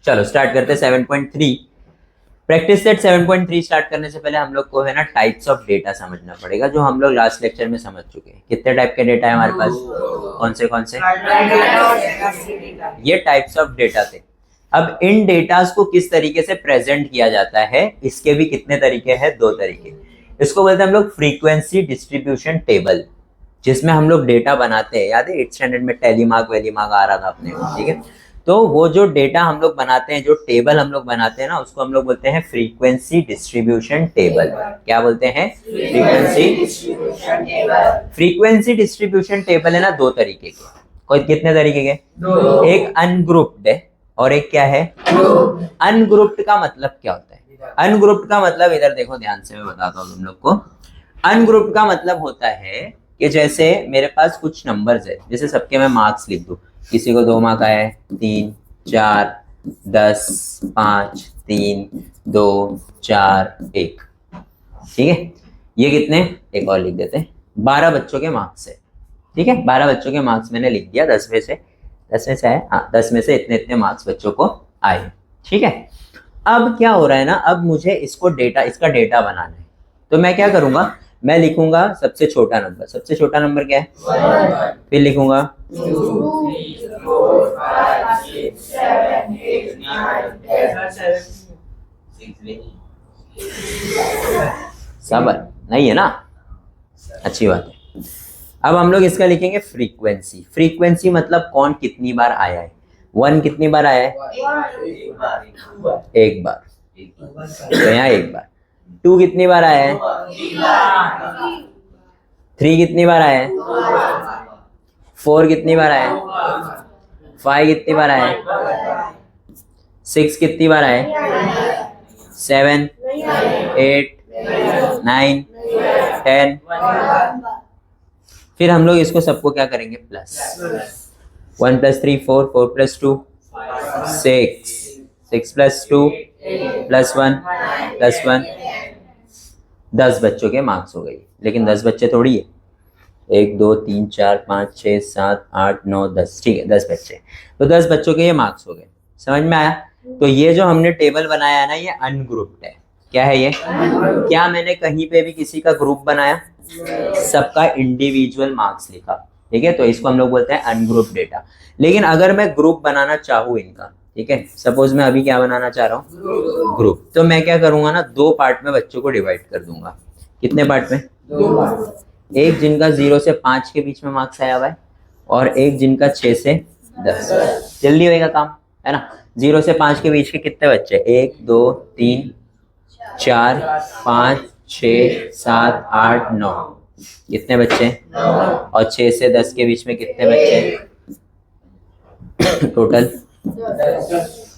चलो स्टार्ट करते हैं 7.3। प्रैक्टिस सेट 7.3 स्टार्ट करने से पहले हम लोग को है ना टाइप्स ऑफ डेटा समझना पड़ेगा, जो हम लोग लास्ट लेक्चर में समझ चुके हैं। कितने टाइप के डेटा है हमारे पास? कौन से? ये टाइप्स ऑफ डेटा थे। अब इन डेटास को किस तरीके से प्रेजेंट किया जाता है, इसके भी कितने तरीके हैं? 2 तरीके। इसको बोलते हैं हम लोग फ्रीक्वेंसी डिस्ट्रीब्यूशन टेबल, जिसमें हम लोग डेटा बनाते हैं। याद है 8th स्टैंडर्ड में टेलीमार्क वेलीमार्क आ रहा था अपने को, ठीक है? तो वो जो डेटा हम लोग बनाते हैं, जो टेबल हम लोग बनाते हैं ना, उसको हम लोग बोलते हैं फ्रीक्वेंसी डिस्ट्रीब्यूशन टेबल। क्या बोलते हैं? Frequency distribution table. Frequency distribution table है ना 2 तरीके के। कोई कितने तरीके के? 2। एक अनग्रुप्ड है और एक क्या है? अनग्रुप्ड का मतलब क्या होता है? अनग्रुप्ड का मतलब, इधर देखो ध्यान से, मैं बताता हूँ तुम लोग को। अनग्रुप्ड का मतलब होता है कि जैसे मेरे पास कुछ नंबर्स है, जैसे सबके मैं मार्क्स लिख दूं। किसी को 2 मार्क आया है, 3, 4, 10, 5, 3, 2, 4, 1, ठीक है? ये कितने? एक और लिख देते हैं, 12 बच्चों के मार्क्स है, ठीक है? 12 बच्चों के मार्क्स मैंने लिख दिया, 10 में से है, हाँ 10 में से इतने मार्क्स बच्चों को आए, ठीक है? अब क्या हो रहा है ना, अब मुझे इसका डेटा बनाना है। तो मैं क्या करूंगा, मैं लिखूंगा सबसे छोटा नंबर। सबसे छोटा नंबर क्या है? 1। फिर लिखूंगा 2, 3, 4, 5, 6, 7, 8, 9, 10, 7 नहीं है ना? अच्छी बात है। अब हम लोग इसका लिखेंगे फ्रीक्वेंसी। फ्रीक्वेंसी मतलब कौन कितनी बार आया है। 1 कितनी बार आया है? एक बार। तो यहाँ एक बार। 2 कितनी बार आया है? 3 कितनी बार आया है? 4 कितनी बार आया है? 5 कितनी बार आया है? 6 कितनी बार आया है? 7, 8, 9, 10। फिर हम लोग इसको सबको क्या करेंगे? प्लस। 1 + 3 4, 4 + 2 6, 6 + 2 +1 +1। 10 बच्चों के मार्क्स हो गई, लेकिन 10 बच्चे थोड़ी है। 1 2 3 4 5 6 7 8 9 10, ठीक है? 10 बच्चे, तो 10 बच्चों के ये मार्क्स हो गए। समझ में आया? तो ये जो हमने टेबल बनाया है ना, ये अनग्रुप्ड है। क्या है ये? क्या मैंने कहीं पे भी किसी का ग्रुप बनाया? सबका इंडिविजुअल मार्क्स लिखा, ठीक है? तो इसको हम लोग बोलते हैं अनग्रुप्ड डेटा। लेकिन अगर मैं ग्रुप बनाना चाहूँ इनका, ठीक है, सपोज मैं अभी क्या बनाना चाह रहा हूँ? ग्रुप। तो मैं क्या करूंगा ना, 2 पार्ट में बच्चों को डिवाइड कर दूंगा। कितने पार्ट में? 2 पार्ट। एक जिनका 0 से 5 के बीच में मार्क्स आया हुआ है, और एक जिनका 6 से 10। जल्दी होएगा काम, है ना? 0 से 5 के बीच के कितने बच्चे? 1 2 3 4 5 6 7 8 9। कितने बच्चे? और 6 से 10 के बीच में कितने बच्चे टोटल?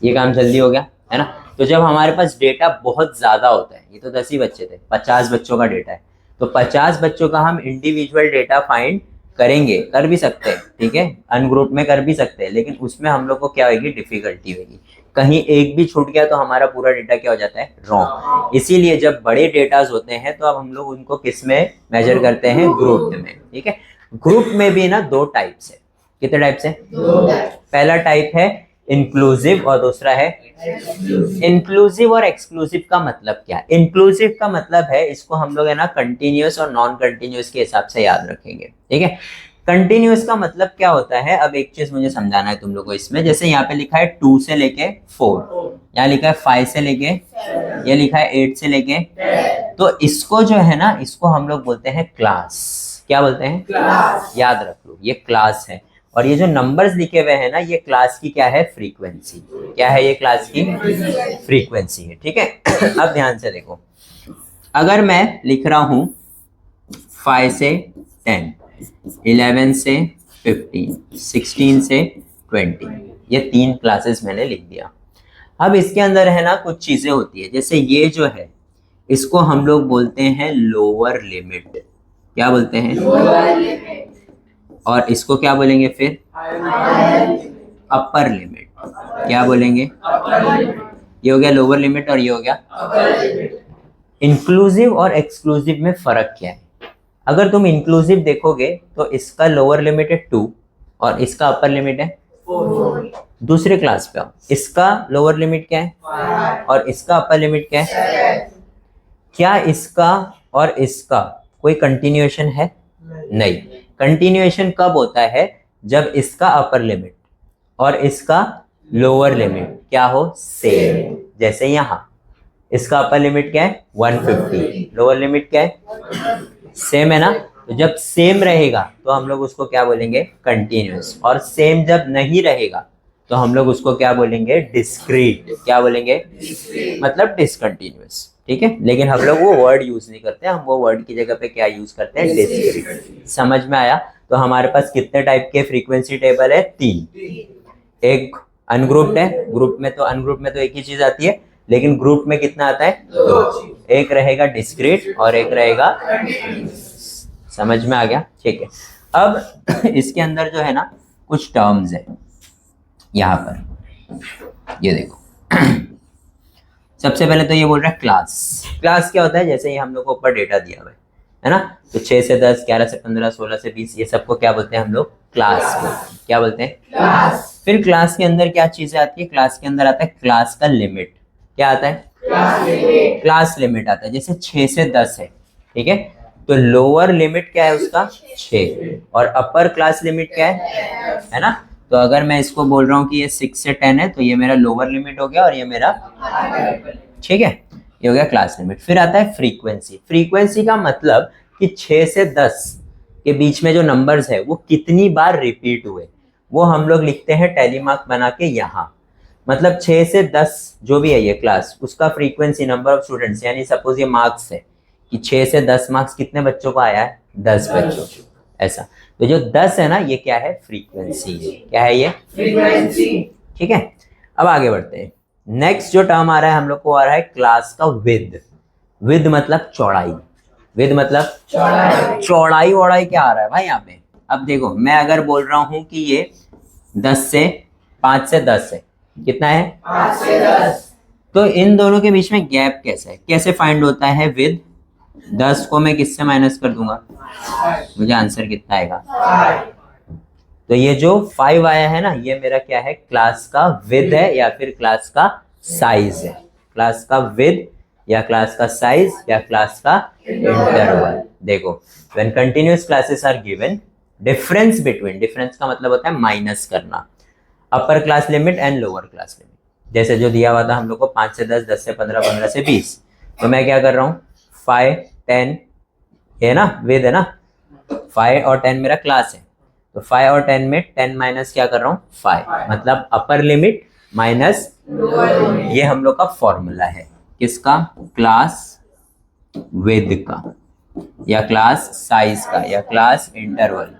ये काम जल्दी हो गया, है ना? तो जब हमारे पास डेटा बहुत ज्यादा होता है, ये तो 10 ही बच्चे थे, 50 बच्चों का डेटा है, तो 50 बच्चों का हम इंडिविजुअल डेटा फाइंड करेंगे, कर भी सकते हैं, ठीक है? अनग्रुप में कर भी सकते हैं, लेकिन उसमें हम लोग को क्या होगी? डिफिकल्टी होगी। कहीं एक भी छूट गया तो हमारा पूरा डेटा क्या हो जाता है? रॉन्ग। इसीलिए जब बड़े डेटाज होते हैं तो अब हम लोग उनको किस में मेजर करते हैं? ग्रुप में, ठीक है? ग्रुप में भी ना 2 टाइप्स है। कितने टाइप्स है? 2 टाइप। पहला टाइप है इंक्लूसिव और दूसरा है इंक्लूसिव। और एक्सक्लूसिव का मतलब क्या है? इंक्लूसिव का मतलब है, इसको हम लोग है ना कंटिन्यूअस और नॉन कंटिन्यूअस के हिसाब से याद रखेंगे, ठीक है? कंटिन्यूअस का मतलब क्या होता है? अब एक चीज मुझे समझाना है तुम लोगों को इसमें। जैसे यहाँ पे लिखा है 2 से लेके 4, यहाँ लिखा है 5 से लेके, ये लिखा है 8 से लेके, तो इसको जो है ना, इसको हम लोग बोलते हैं क्लास। क्या बोलते हैं? क्लास। याद रख लो, ये क्लास है। और ये जो नंबर्स लिखे हुए हैं ना, ये क्लास की क्या है? फ्रीक्वेंसी। क्या है? ये क्लास की फ्रीक्वेंसी है, ठीक है? अब ध्यान से देखो, अगर मैं लिख रहा हूं 5 से 10, 11 से 15, 16 से 20, ये 3 क्लासेस मैंने लिख दिया। अब इसके अंदर है ना कुछ चीजें होती है, जैसे ये जो है, इसको हम लोग बोलते हैं लोअर लिमिट। क्या बोलते हैं? Lower limit. और इसको क्या बोलेंगे फिर? Upper limit. क्या बोलेंगे? ये हो गया लोअर लिमिट और ये हो गया अपर लिमिट। इंक्लूसिव और एक्सक्लूसिव में फर्क क्या है? अगर तुम इंक्लूसिव देखोगे तो इसका लोअर लिमिट है 2 और इसका अपर लिमिट है 4। दूसरे क्लास पे आओ, इसका लोअर लिमिट क्या है और इसका अपर लिमिट क्या है? क्या इसका और इसका कोई कंटिन्यूएशन है? नहीं। कंटिन्यूएशन कब होता है? जब इसका अपर लिमिट और इसका लोअर लिमिट क्या हो? सेम। जैसे यहाँ इसका अपर लिमिट क्या है? 150, लोअर लिमिट क्या है? सेम है ना। तो जब सेम रहेगा तो हम लोग उसको क्या बोलेंगे? कंटिन्यूअस। और सेम जब नहीं रहेगा तो हम लोग उसको क्या बोलेंगे? डिस्क्रीट। क्या बोलेंगे? मतलब डिसकंटिन्यूअस। ठीक है, लेकिन हम लोग वो वर्ड यूज नहीं करते, हम वो वर्ड की जगह पे क्या यूज करते हैं? डिस्क्रीट। समझ में आया? तो हमारे पास कितने टाइप के फ्रीक्वेंसी टेबल है? 3। एक अनग्रुप्ड है, ग्रुप में तो अनग्रुप में तो एक ही चीज आती है, लेकिन ग्रुप में कितना आता है? 2। एक रहेगा डिस्क्रीट और एक रहेगा। समझ में आ गया? ठीक है। अब इसके अंदर जो है ना कुछ टर्म्स है यहाँ पर, ये देखो। सबसे पहले तो ये बोल रहा है क्लास। क्लास क्या होता है? जैसे ये हम लोग को ऊपर डेटा दिया हुआ है ना, तो 6 से 10, 11 से 15, 16 से 20, ये सबको क्या बोलते हैं हम लोग? क्लास बोलते हैं। क्या बोलते हैं? क्लास। फिर क्लास के अंदर क्या चीजें आती है? क्लास के अंदर आता है क्लास का लिमिट। क्या आता है? क्लास लिमिट आता है। जैसे 6 से 10 है, ठीक है, तो लोअर लिमिट क्या है उसका? 6। और अपर क्लास लिमिट क्या है ना? तो अगर मैं इसको बोल रहा हूँ कि ये 6 से 10 है, तो ये मेरा लोअर लिमिट हो गया और ये मेरा, ठीक है, ये हो गया क्लास लिमिट। फिर आता है फ्रीक्वेंसी। फ्रीक्वेंसी का मतलब कि 6 से 10 के बीच में जो नंबर्स है वो कितनी बार रिपीट हुए, वो हम लोग लिखते हैं टेलीमार्क बना के यहाँ। मतलब 6 से 10 जो भी है ये क्लास, उसका फ्रीक्वेंसी, नंबर ऑफ स्टूडेंट्स, यानी सपोज ये मार्क्स है कि 6 से 10 मार्क्स कितने बच्चों को आया है? 10 बच्चों। ऐसा, तो जो 10 है ना, ये क्या है? फ्रीक्वेंसी। क्या है ये? फ्रीक्वेंसी। ठीक है, अब आगे बढ़ते हैं। नेक्स्ट जो टर्म आ रहा है हम लोग को, आ रहा है क्लास का विद। विद मतलब चौड़ाई। विद मतलब चौड़ाई। वौड़ाई क्या आ रहा है भाई यहाँ पे? अब देखो, मैं अगर बोल रहा हूँ कि ये 5 से 10 है, कितना है? 5 से 10। तो इन दोनों के बीच में गैप कैसा है? कैसे फाइंड होता है विद? 10 को मैं किससे माइनस कर दूंगा? मुझे आंसर कितना आएगा? 5। तो ये जो 5 आया है ना, ये मेरा क्या है? क्लास का विद है या फिर क्लास का साइज है? क्लास का विद या क्लास का साइज या क्लास का इंटरवल। देखो, when continuous classes are given, difference between, difference का मतलब होता है माइनस करना, upper class limit and lower class limit. जैसे जो दिया हुआ था हम लोग को 5 से 10, 10 से 15, 15 से 20, तो मैं क्या कर रहा हूँ? 5, 10 है ना, विद है ना, 5 और 10 मेरा क्लास है, तो 5 और 10 में 10 माइनस क्या कर रहा हूँ? 5, मतलब अपर लिमिट माइनस, ये हम लोग का फॉर्मूला है किसका? क्लास विद का, या क्लास साइज का, या क्लास इंटरवल।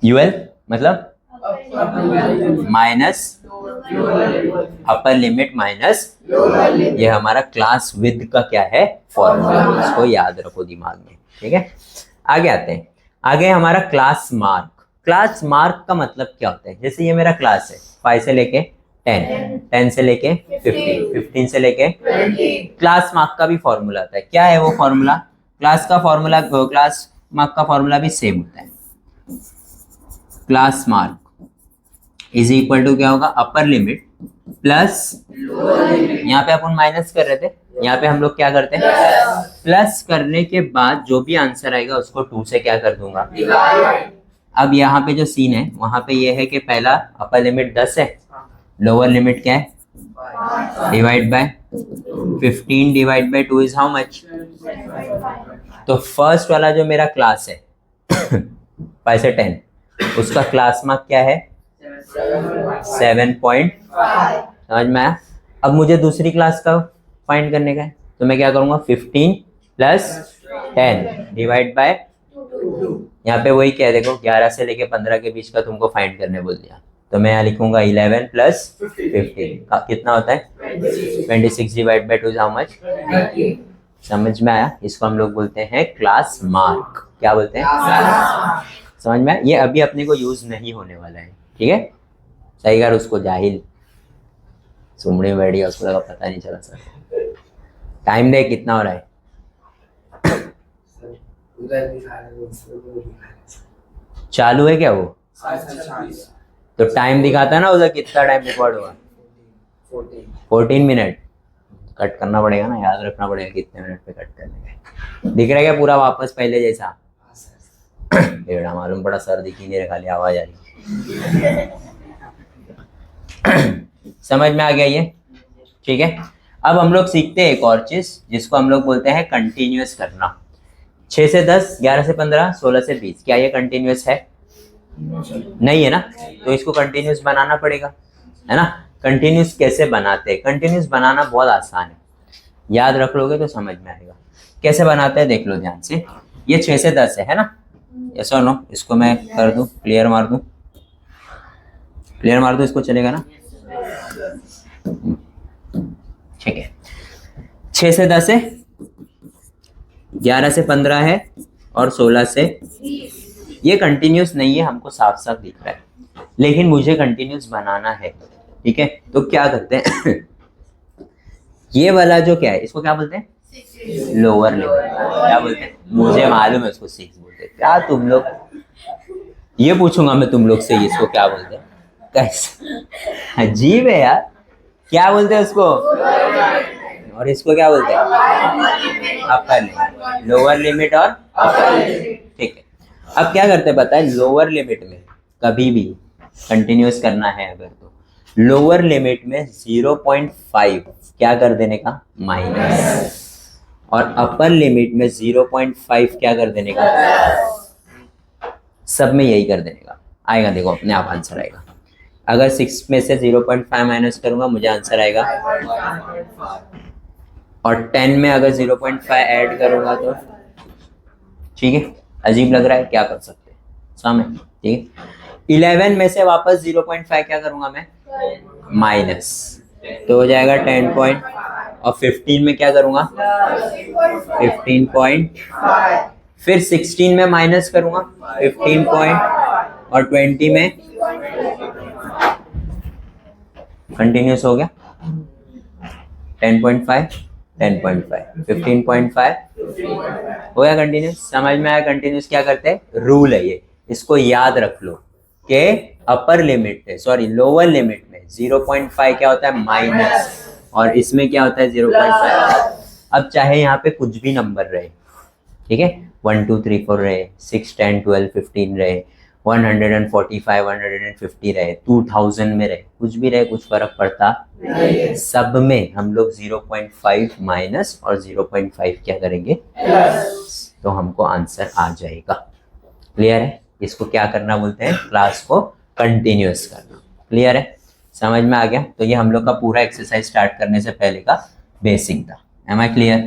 यूएल मतलब माइनस अपर लिमिट माइनस, ये हमारा क्लास विद का क्या है? फॉर्मूला। इसको याद रखो दिमाग में, ठीक है। आगे आते हैं। आगे हमारा क्लास मार्क। क्लास मार्क का मतलब क्या होता है? जैसे ये मेरा क्लास है 5 से लेके 10, 10 से लेके 15, 15 से लेके 20। क्लास मार्क का भी फॉर्मूला होता है। क्या है वो फॉर्मूला? क्लास का फॉर्मूला, क्लास मार्क का फॉर्मूला भी सेम होता है। Class mark is equal to क्या होगा? अपर लिमिट प्लस, यहाँ पे अपन माइनस कर रहे थे, यहाँ पे हम लोग क्या करते हैं? प्लस करने के बाद जो भी आंसर आएगा उसको 2 से क्या कर दूंगा? अब यहाँ पे जो सीन है वहां पे ये है कि पहला अपर लिमिट 10 है, लोअर लिमिट क्या है? Divide by 15 divide by 2 is how much? तो फर्स्ट वाला जो मेरा क्लास है 5 से 10, उसका क्लास मार्क क्या है? 7.5। समझ में आया? अब मुझे दूसरी क्लास का फाइंड करने का है, तो मैं क्या करूंगा? 15 प्लस 10 डिवाइड बाय, यहाँ पे वही क्या है देखो, 11 से लेके 15 के बीच का तुमको फाइंड करने बोल दिया, तो मैं यहाँ लिखूंगा 11 प्लस 15 कितना होता है? 26 divide by 2 is how much? समझ में आया? इसको हम लोग बोलते हैं क्लास मार्क। क्या बोलते हैं? समझ में आया? ये अभी अपने को यूज नहीं होने वाला है, ठीक है। सही कर उसको, जाहिल सुमड़ी में बैठ गया, उसको लगा पता नहीं चला सर। टाइम दे, कितना हो रहा है? चालू है क्या वो? तो टाइम दिखाता है ना उधर कितना टाइम रिकॉर्ड हुआ, 14 मिनट। कट करना पड़ेगा ना, याद रखना पड़ेगा कितने मिनट पे कट करने का। दिख रहा है क्या पूरा वापस पहले जैसा? बेड़ा मालूम पड़ा, सर दिख ही नहीं रहा, खाली आवाज आ रही। समझ में आ गया ये? ठीक है। अब हम लोग सीखते हैं एक और चीज जिसको हम लोग बोलते हैं कंटिन्यूअस करना। 6 से 10, 11 से 15, 16 से 20, क्या ये कंटिन्यूअस है? नहीं है ना, तो इसको कंटिन्यूअस बनाना पड़ेगा, है ना। कंटिन्यूअस कैसे बनाते हैं? कंटिन्यूअस बनाना बहुत आसान है, याद रख लोगे तो समझ में आएगा। कैसे बनाते हैं देख लो ध्यान से। ये 6 से 10 है ना, ऐसा नो, इसको मैं कर दूं, क्लियर मार दूं, क्लियर मार दूं, इसको चलेगा ना? ठीक है। 6 से 10 है, 11 से 15 है और 16 से, ये कंटिन्यूअस नहीं है, हमको साफ साफ दिख रहा है, लेकिन मुझे कंटिन्यूअस बनाना है। ठीक है, तो क्या करते हैं? ये वाला जो क्या है, इसको क्या बोलते हैं? Lower limit. क्या बोलते हैं? मुझे मालूम है उसको 6 बोलते हैं। क्या तुम लोग, ये पूछूंगा मैं तुम लोग से, इसको क्या बोलते हैं? कैसे अजीब है यार, क्या बोलते हैं उसको? और इसको क्या बोलते हैं? अपर लिमिट, लोअर लिमिट और अपर लिमिट। ठीक है, अब क्या करते हैं पता है? लोअर लिमिट में कभी भी कंटिन्यूअस करना है अगर, तो लोअर लिमिट में 0.5 क्या कर देने का? माइनस। और अपर लिमिट में 0.5 क्या कर देने का? सब में यही कर देने का। आएगा, देखो अपने आप आंसर आएगा। अगर 6 में से 0.5 माइनस करूंगा मुझे आंसर आएगा, और 10 में अगर 0.5 ऐड करूंगा तो, ठीक है, अजीब लग रहा है, क्या कर सकते हैं सामने। ठीक है, 11 में से वापस 0.5 क्या करूंगा मैं? माइनस, तो हो जाएगा 10 पॉइंट, और 15 में क्या करूंगा? 15 पॉइंट, फिर 16 में माइनस करूंगा 15 पॉइंट, और 20 में कंटिन्यूस हो गया 10.5, 10.5, 15.5 हो गया कंटिन्यूस। समझ में आया कंटिन्यूस क्या करते हैं? रूल है ये, इसको याद रख लो कि अपर लिमिट है, सॉरी लोअर लिमिट में 0.5 क्या होता है? माइनस, और इसमें क्या होता है? 0.5। अब चाहे यहाँ पे कुछ भी नंबर रहे, ठीक है, 1 2 3 4 रहे, 6 10 12 15 रहे, 145 150 रहे, 2000 में रहे, कुछ भी रहे, कुछ फर्क पड़ता नहीं। सब में हम लोग 0.5 माइनस और 0.5 क्या करेंगे? प्लस, तो हमको आंसर आ जाएगा। क्लियर है? इसको क्या करना बोलते हैं? क्लास को कंटिन्यूअस करना। क्लियर है? समझ में आ गया? तो ये हम लोग का पूरा एक्सरसाइज स्टार्ट करने से पहले का बेसिक था। Am I clear?